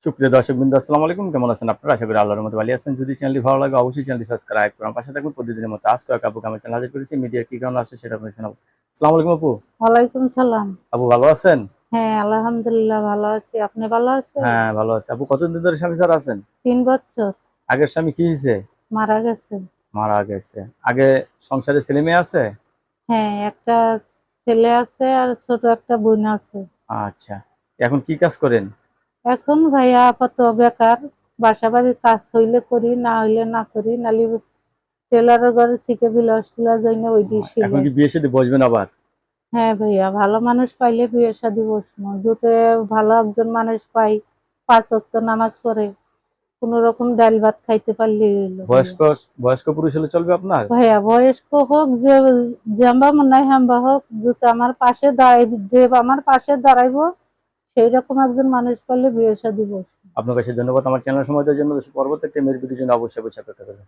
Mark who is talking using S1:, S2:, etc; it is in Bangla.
S1: সুপ্রিয় দর্শকবৃন্দ, আসসালামু আলাইকুম। কেমন আছেন আপনারা? আশা করি আল্লাহর রহমতে ভালো আছেন। যদি চ্যানেলটি ভালো লাগে অবশ্যই চ্যানেলটি সাবস্ক্রাইব করুন। পাশে থাকুন প্রতিদিনের মতো। আজকে এক আপুকে আমার চ্যানেলে হাজির করেছি। মিডিয়া কি কারণে আসছে সেটা আপনাকে শোনাবো। আসসালামু আলাইকুম আপু।
S2: ওয়ালাইকুম সালাম।
S1: আপু ভালো আছেন?
S2: হ্যাঁ, আলহামদুলিল্লাহ ভালো আছি। আপনি ভালো আছেন?
S1: হ্যাঁ, ভালো আছি। আপু কতদিন ধরে স্বামী ছাড়া আছেন?
S2: ৩ বছর
S1: আগের স্বামী কি হইছে?
S2: মারা গেছে।
S1: মারা গেছে। আগে সংসারে ছেলে মেয়ে আছে?
S2: হ্যাঁ, একটা ছেলে আছে আর ছোট একটা বোন আছে।
S1: আচ্ছা। এখন কি কাজ করেন?
S2: এখন ভাইয়া আপাতত বেকার। বাসাবাড়ির কাজ হইলে করি, না হইলে না করি। নালি টেলারের ঘরে থেকে ব্লাউজ যাই না ওইটি
S1: এখন
S2: সিলাই।
S1: কি বিয়ে শাদী বসবেন আবার?
S2: হ্যাঁ ভাইয়া, ভালো মানুষ পাইলে বিয়ে শাদী বসবো। যাতে ভালো একজন মানুষ পাই, ৫ ওয়াক্ত নামাজ পড়ে, কোন রকম ডাল ভাত খাইতে পারলেই হইলো ভাইয়া।
S1: বয়স্ক বয়স্ক পুরুষ হলে চলবে আপনার?
S2: ভাইয়া বয়স্ক হোক, যে যেমবা মনে হয় হেম্বা হোক, যদি আমার পাশে দাঁড়াই, যে আমার পাশে দাঁড়াইবো সেই রকম একজন মানুষ পেলে বিয়ে শাদী বসবো।
S1: আপনার কাছে ধন্যবাদ আমার চ্যানেল সময় দেওয়ার জন্য। পরবর্তী একটা মেয়ের ভিডিওর জন্য অবশ্যই অপেক্ষা করবেন।